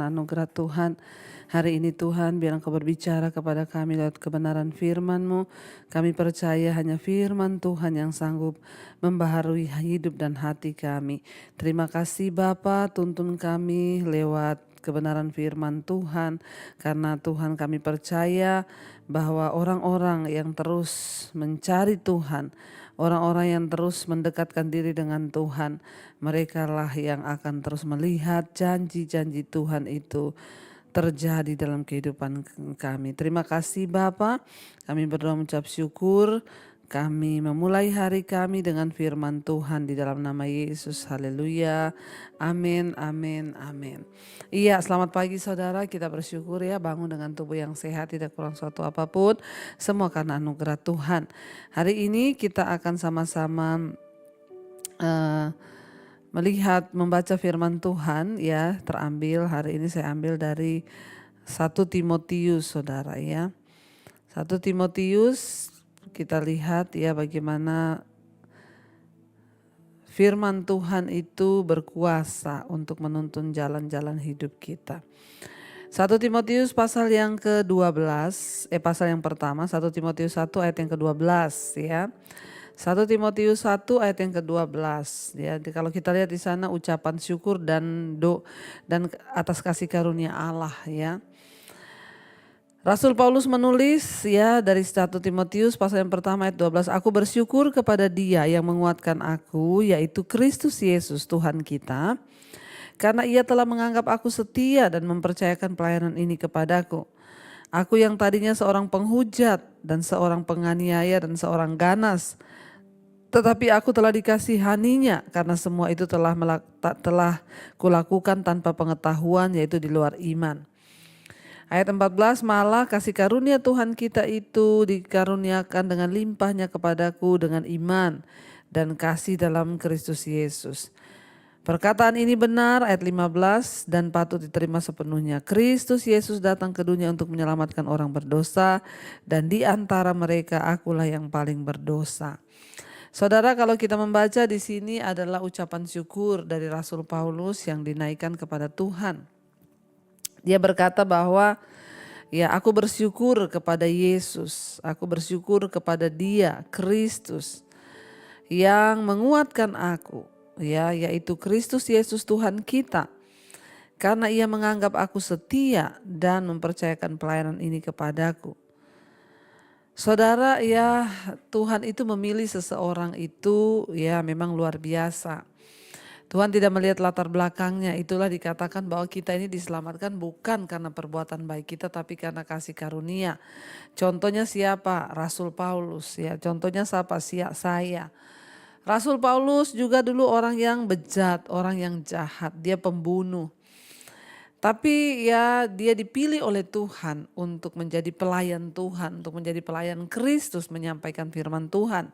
karena anugerah Tuhan. Hari ini Tuhan, biar Engkau berbicara kepada kami lewat kebenaran firman-Mu. Kami percaya hanya firman Tuhan yang sanggup membaharui hidup dan hati kami. Terima kasih Bapa, tuntun kami lewat kebenaran firman Tuhan. Karena Tuhan, kami percaya bahwa orang-orang yang terus mencari Tuhan, orang-orang yang terus mendekatkan diri dengan Tuhan, merekalah yang akan terus melihat janji-janji Tuhan itu terjadi dalam kehidupan kami. Terima kasih Bapa, kami berdoa mengucap syukur. Kami memulai hari kami dengan firman Tuhan di dalam nama Yesus. Haleluya. Amin, amin, amin. Iya, selamat pagi saudara. Kita bersyukur ya bangun dengan tubuh yang sehat, tidak kurang suatu apapun. Semua karena anugerah Tuhan. Hari ini kita akan sama-sama melihat membaca firman Tuhan ya, terambil hari ini saya ambil dari 1 Timotius saudara ya. 1 Timotius kita lihat ya bagaimana firman Tuhan itu berkuasa untuk menuntun jalan-jalan hidup kita. 1 Timotius pasal yang ke-12, pasal yang pertama 1 Timotius 1 ayat yang ke-12 ya. 1 Timotius 1 ayat yang ke-12 ya. Kalau kita lihat di sana ucapan syukur dan atas kasih karunia Allah ya. Rasul Paulus menulis ya dari 1 Timotius pasal yang pertama ayat 12, aku bersyukur kepada Dia yang menguatkan aku, yaitu Kristus Yesus Tuhan kita, karena Ia telah menganggap aku setia dan mempercayakan pelayanan ini kepadaku. Aku yang tadinya seorang penghujat dan seorang penganiaya dan seorang ganas, tetapi aku telah dikasihaninya karena semua itu telah kulakukan tanpa pengetahuan, yaitu di luar iman. Ayat 14, malah kasih karunia Tuhan kita itu dikaruniakan dengan limpahnya kepadaku dengan iman dan kasih dalam Kristus Yesus. Perkataan ini benar, ayat 15, dan patut diterima sepenuhnya. Kristus Yesus datang ke dunia untuk menyelamatkan orang berdosa, dan di antara mereka akulah yang paling berdosa. Saudara, kalau kita membaca di sini adalah ucapan syukur dari Rasul Paulus yang dinaikkan kepada Tuhan. Dia berkata bahwa ya, aku bersyukur kepada Yesus, aku bersyukur kepada Dia, Kristus, yang menguatkan aku, ya, yaitu Kristus Yesus Tuhan kita, karena Ia menganggap aku setia dan mempercayakan pelayanan ini kepadaku. Saudara, ya Tuhan itu memilih seseorang itu ya memang luar biasa. Tuhan tidak melihat latar belakangnya, itulah dikatakan bahwa kita ini diselamatkan bukan karena perbuatan baik kita tapi karena kasih karunia. Contohnya siapa? Rasul Paulus ya, contohnya siapa? Saya. Rasul Paulus juga dulu orang yang bejat, orang yang jahat, dia pembunuh. Tapi ya dia dipilih oleh Tuhan untuk menjadi pelayan Tuhan, untuk menjadi pelayan Kristus menyampaikan firman Tuhan.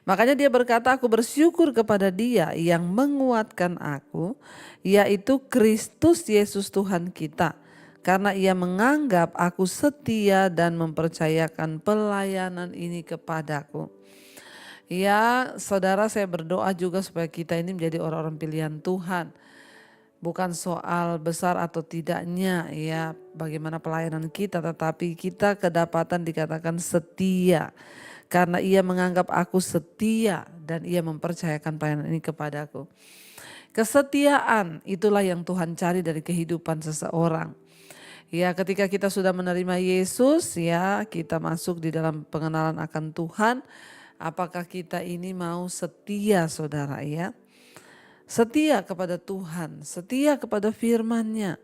Makanya dia berkata, aku bersyukur kepada Dia yang menguatkan aku, yaitu Kristus Yesus Tuhan kita. Karena Ia menganggap aku setia dan mempercayakan pelayanan ini kepadaku. Ya saudara, saya berdoa juga supaya kita ini menjadi orang-orang pilihan Tuhan. Bukan soal besar atau tidaknya ya bagaimana pelayanan kita, tetapi kita kedapatan dikatakan setia. Karena Ia menganggap aku setia dan Ia mempercayakan pelayanan ini kepadaku. Kesetiaan itulah yang Tuhan cari dari kehidupan seseorang. Ya, ketika kita sudah menerima Yesus ya, kita masuk di dalam pengenalan akan Tuhan. Apakah kita ini mau setia saudara ya? Setia kepada Tuhan, setia kepada firman-Nya.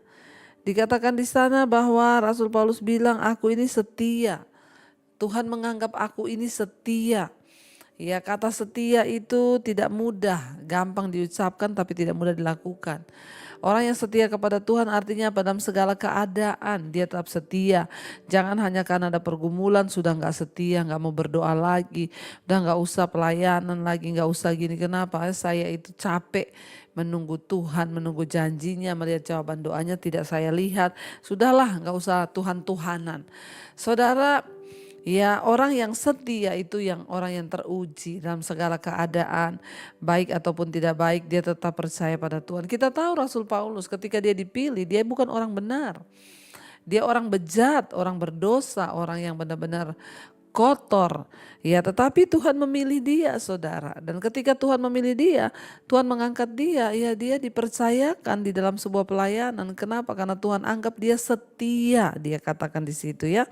Dikatakan di sana bahwa Rasul Paulus bilang, aku ini setia. Tuhan menganggap aku ini setia. Ya, kata setia itu tidak mudah, gampang diucapkan tapi tidak mudah dilakukan. Orang yang setia kepada Tuhan artinya dalam segala keadaan dia tetap setia. Jangan hanya karena ada pergumulan sudah gak setia, gak mau berdoa lagi, udah gak usah pelayanan lagi, gak usah gini. Kenapa? Saya itu capek menunggu Tuhan, menunggu janjinya, melihat jawaban doanya tidak saya lihat. Sudahlah gak usah Tuhan-Tuhanan. Saudara, Ya, orang yang setia itu yang orang yang teruji dalam segala keadaan, baik ataupun tidak baik, dia tetap percaya pada Tuhan. Kita tahu Rasul Paulus ketika dia dipilih, dia bukan orang benar. Dia orang bejat, orang berdosa, orang yang benar-benar kotor. Ya, tetapi Tuhan memilih dia, saudara. Dan ketika Tuhan memilih dia, Tuhan mengangkat dia, ya dia dipercayakan di dalam sebuah pelayanan. Kenapa? Karena Tuhan anggap dia setia, dia katakan di situ ya.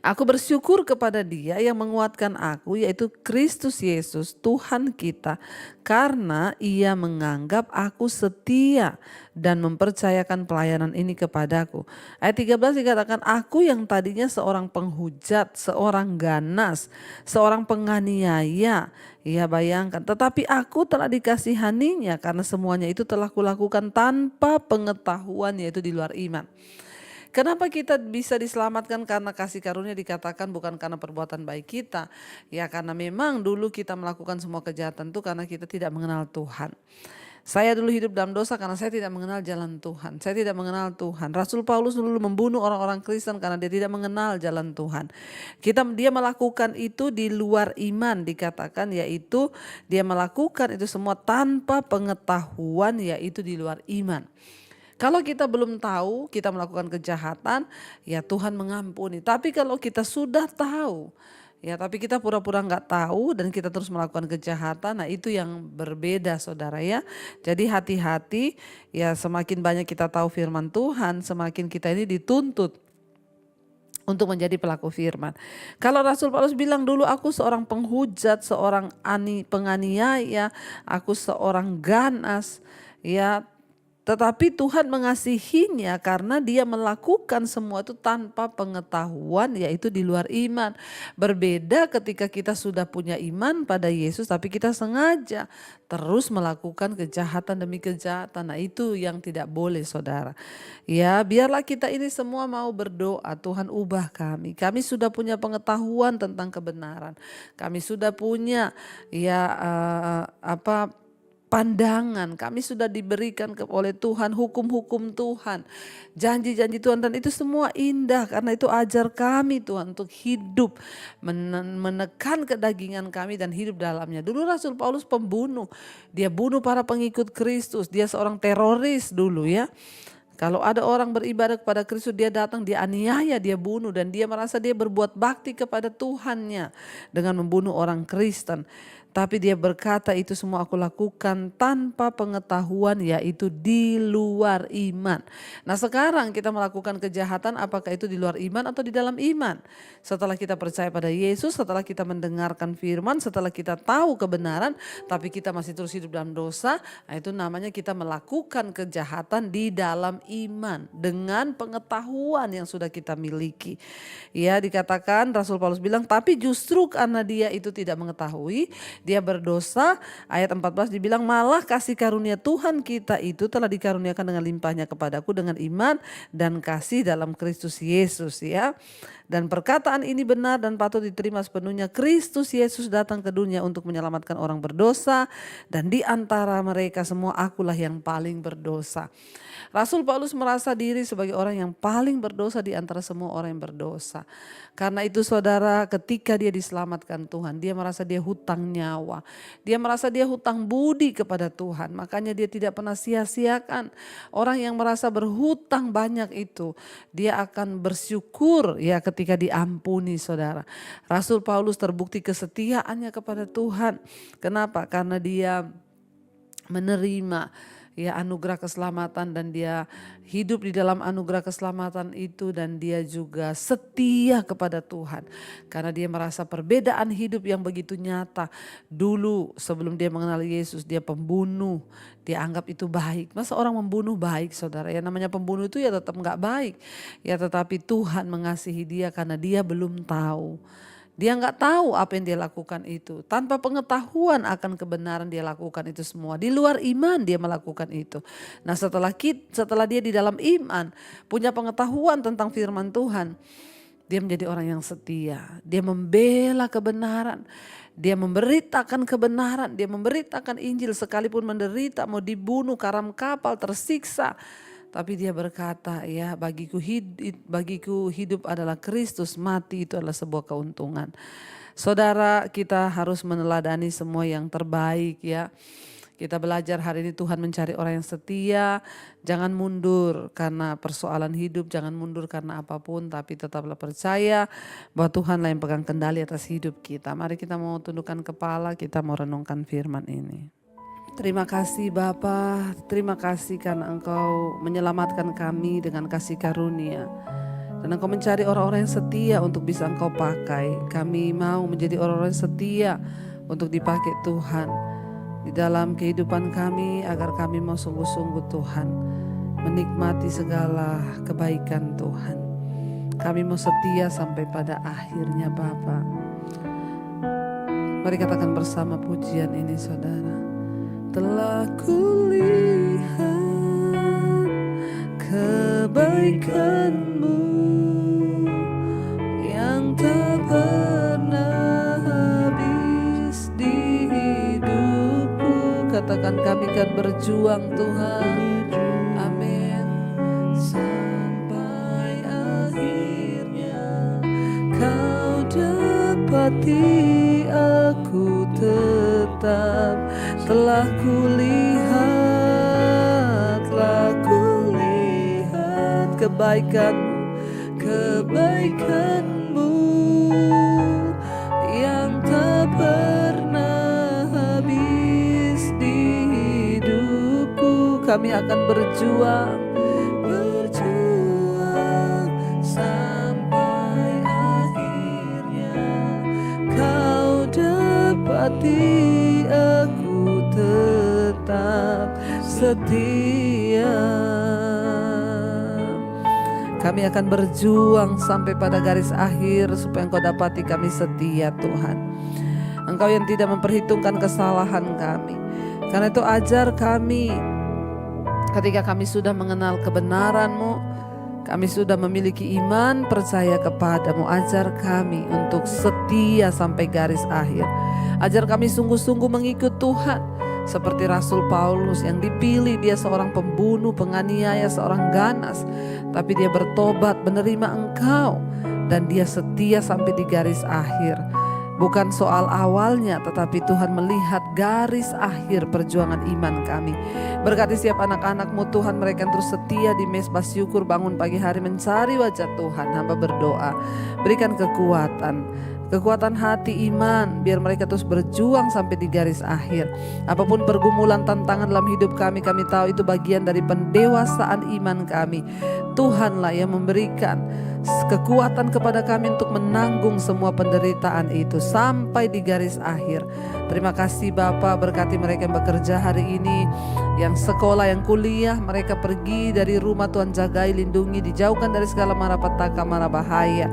Aku bersyukur kepada Dia yang menguatkan aku, yaitu Kristus Yesus Tuhan kita, karena Ia menganggap aku setia dan mempercayakan pelayanan ini kepadaku. Ayat 13 dikatakan, aku yang tadinya seorang penghujat, seorang ganas, seorang penganiaya. Ya bayangkan, tetapi aku telah dikasihaninya karena semuanya itu telah kulakukan tanpa pengetahuan, yaitu di luar iman. Kenapa kita bisa diselamatkan? Karena kasih karunia dikatakan bukan karena perbuatan baik kita. Ya karena memang dulu kita melakukan semua kejahatan itu karena kita tidak mengenal Tuhan. Saya dulu hidup dalam dosa karena saya tidak mengenal jalan Tuhan. Saya tidak mengenal Tuhan. Rasul Paulus dulu membunuh orang-orang Kristen karena dia tidak mengenal jalan Tuhan. Dia melakukan itu di luar iman, dikatakan, yaitu dia melakukan itu semua tanpa pengetahuan, yaitu di luar iman. Kalau kita belum tahu, kita melakukan kejahatan, ya Tuhan mengampuni. Tapi kalau kita sudah tahu, ya tapi kita pura-pura nggak tahu dan kita terus melakukan kejahatan, nah itu yang berbeda, saudara ya. Jadi hati-hati, ya semakin banyak kita tahu firman Tuhan, semakin kita ini dituntut untuk menjadi pelaku firman. Kalau Rasul Paulus bilang dulu aku seorang penghujat, seorang penganiaya, aku seorang ganas, ya. Tetapi Tuhan mengasihinya karena dia melakukan semua itu tanpa pengetahuan, yaitu di luar iman. Berbeda ketika kita sudah punya iman pada Yesus tapi kita sengaja terus melakukan kejahatan demi kejahatan. Nah itu yang tidak boleh, saudara. Ya biarlah kita ini semua mau berdoa, Tuhan ubah kami. Kami sudah punya pengetahuan tentang kebenaran. Kami sudah punya pandangan, kami sudah diberikan oleh Tuhan, hukum-hukum Tuhan, janji-janji Tuhan, dan itu semua indah karena itu ajar kami Tuhan untuk hidup, menekan kedagingan kami dan hidup dalamnya. Dulu Rasul Paulus pembunuh, dia bunuh para pengikut Kristus, dia seorang teroris dulu ya. Kalau ada orang beribadah kepada Kristus, dia datang, dia aniaya, dia bunuh, dan dia merasa dia berbuat bakti kepada Tuhannya dengan membunuh orang Kristen. Tapi dia berkata itu semua aku lakukan tanpa pengetahuan, yaitu di luar iman. Nah sekarang kita melakukan kejahatan, apakah itu di luar iman atau di dalam iman? Setelah kita percaya pada Yesus, setelah kita mendengarkan firman, setelah kita tahu kebenaran, tapi kita masih terus hidup dalam dosa, nah itu namanya kita melakukan kejahatan di dalam iman dengan pengetahuan yang sudah kita miliki. Ya dikatakan Rasul Paulus bilang, tapi justru karena dia itu tidak mengetahui, dia berdosa. Ayat 14 dibilang, malah kasih karunia Tuhan kita itu telah dikaruniakan dengan limpahnya kepadaku dengan iman dan kasih dalam Kristus Yesus ya. Dan perkataan ini benar dan patut diterima sepenuhnya. Kristus Yesus datang ke dunia untuk menyelamatkan orang berdosa, dan di antara mereka semua akulah yang paling berdosa. Rasul Paulus merasa diri sebagai orang yang paling berdosa di antara semua orang yang berdosa. Karena itu saudara, ketika dia diselamatkan Tuhan, dia merasa dia hutang nyawa. Dia merasa dia hutang budi kepada Tuhan. Makanya dia tidak pernah sia-siakan. Orang yang merasa berhutang banyak itu, dia akan bersyukur ya ketika diampuni, saudara. Rasul Paulus terbukti kesetiaannya kepada Tuhan. Kenapa? Karena dia menerima ya anugerah keselamatan, dan dia hidup di dalam anugerah keselamatan itu, dan dia juga setia kepada Tuhan karena dia merasa perbedaan hidup yang begitu nyata. Dulu sebelum dia mengenal Yesus, dia pembunuh, dia anggap itu baik. Masa orang membunuh baik, saudara? Ya namanya pembunuh itu ya tetap gak baik ya, tetapi Tuhan mengasihi dia karena dia belum tahu. Dia nggak tahu apa yang dia lakukan itu. Tanpa pengetahuan akan kebenaran dia lakukan itu semua. Di luar iman dia melakukan itu. Nah setelah dia di dalam iman, punya pengetahuan tentang firman Tuhan, dia menjadi orang yang setia. Dia membela kebenaran. Dia memberitakan kebenaran. Dia memberitakan Injil sekalipun menderita, mau dibunuh, karam kapal, tersiksa. Tapi dia berkata, ya bagiku hidup adalah Kristus, mati itu adalah sebuah keuntungan. Saudara, kita harus meneladani semua yang terbaik ya. Kita belajar hari ini Tuhan mencari orang yang setia. Jangan mundur karena persoalan hidup, jangan mundur karena apapun, tapi tetaplah percaya bahwa Tuhanlah yang pegang kendali atas hidup kita. Mari kita mau tundukkan kepala, kita mau renungkan firman ini. Terima kasih Bapa, terima kasih karena Engkau menyelamatkan kami dengan kasih karunia. Dan Engkau mencari orang-orang yang setia untuk bisa Engkau pakai. Kami mau menjadi orang-orang yang setia untuk dipakai Tuhan di dalam kehidupan kami, agar kami mau sungguh-sungguh Tuhan menikmati segala kebaikan Tuhan. Kami mau setia sampai pada akhirnya Bapa. Mari katakan bersama pujian ini saudara. Telah kulihat kebaikan-Mu yang tak pernah habis di hidupku. Katakan, kami akan berjuang Tuhan. Amin. Sampai akhirnya Kau dapati aku tetap. Telah kulihat kebaikan-Mu yang tak pernah habis di hidupku. Kami akan berjuang sampai akhirnya Kau dapati aku tetap setia. Kami akan berjuang sampai pada garis akhir supaya Engkau dapati kami setia Tuhan. Engkau yang tidak memperhitungkan kesalahan kami. Karena itu ajar kami ketika kami sudah mengenal kebenaran-Mu, kami sudah memiliki iman percaya kepadamu. Ajar kami untuk setia sampai garis akhir. Ajar kami sungguh-sungguh mengikut Tuhan. Seperti Rasul Paulus yang dipilih, dia seorang pembunuh, penganiaya, seorang ganas. Tapi dia bertobat, menerima Engkau. Dan dia setia sampai di garis akhir. Bukan soal awalnya, tetapi Tuhan melihat garis akhir perjuangan iman kami. Berkati setiap anak-anak-Mu Tuhan, mereka yang terus setia di mezbah syukur, bangun pagi hari mencari wajah Tuhan. Hamba berdoa, berikan kekuatan hati iman, biar mereka terus berjuang sampai di garis akhir. Apapun pergumulan tantangan dalam hidup kami tahu itu bagian dari pendewasaan iman kami. Tuhanlah yang memberikan kekuatan kepada kami untuk menanggung semua penderitaan itu sampai di garis akhir. Terima kasih Bapa, berkati mereka yang bekerja hari ini, yang sekolah, yang kuliah, mereka pergi dari rumah, Tuhan jagai, lindungi, dijauhkan dari segala malapetaka, mara bahaya.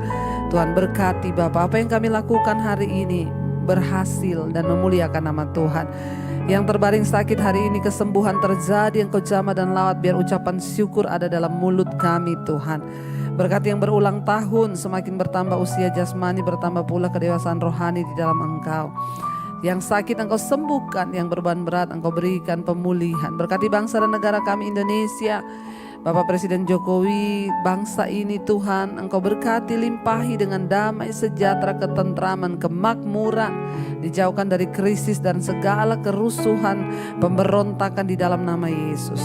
Tuhan berkati Bapa, apa yang kami lakukan hari ini berhasil dan memuliakan nama Tuhan. Yang terbaring sakit hari ini kesembuhan terjadi, Engkau jamah dan lawat, biar ucapan syukur ada dalam mulut kami Tuhan. Berkati yang berulang tahun, semakin bertambah usia jasmani, bertambah pula kedewasaan rohani di dalam Engkau. Yang sakit Engkau sembuhkan, yang beban berat Engkau berikan pemulihan. Berkati bangsa dan negara kami Indonesia, Bapak Presiden Jokowi, bangsa ini Tuhan, Engkau berkati, limpahi dengan damai, sejahtera, ketentraman, kemakmuran. Dijauhkan dari krisis dan segala kerusuhan, pemberontakan di dalam nama Yesus.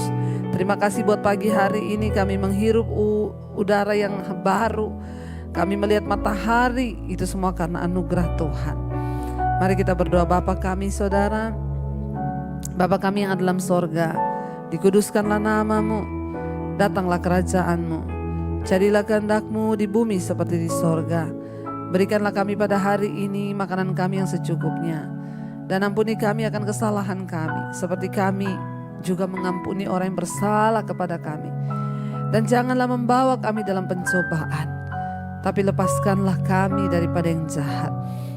Terima kasih buat pagi hari ini kami menghirup udara yang baru. Kami melihat matahari, itu semua karena anugerah Tuhan. Mari kita berdoa. Bapa kami saudara, Bapa kami yang ada dalam sorga, dikuduskanlah nama-Mu, datanglah kerajaan-Mu, jadilah kehendak-Mu di bumi seperti di sorga. Berikanlah kami pada hari ini makanan kami yang secukupnya, dan ampuni kami akan kesalahan kami, seperti kami juga mengampuni orang yang bersalah kepada kami. Dan janganlah membawa kami dalam pencobaan, tapi lepaskanlah kami daripada yang jahat.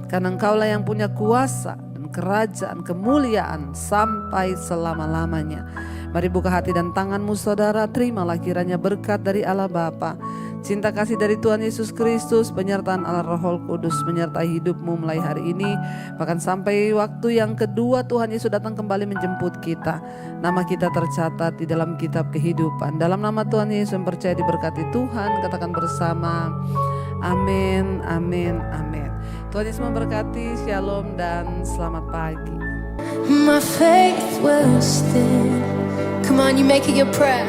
Karena Engkaulah yang punya kuasa dan kerajaan, kemuliaan sampai selama-lamanya. Mari buka hati dan tanganmu saudara, terimalah kiranya berkat dari Allah Bapa, cinta kasih dari Tuhan Yesus Kristus, penyertaan Allah Roh Kudus menyertai hidupmu mulai hari ini, bahkan sampai waktu yang kedua Tuhan Yesus datang kembali menjemput kita. Nama kita tercatat di dalam kitab kehidupan. Dalam nama Tuhan Yesus yang percaya diberkati Tuhan, katakan bersama, amin, amin, amin. Tuhan Yesus memberkati, shalom dan selamat pagi. My faith will stand. Come on, you make it your prayer.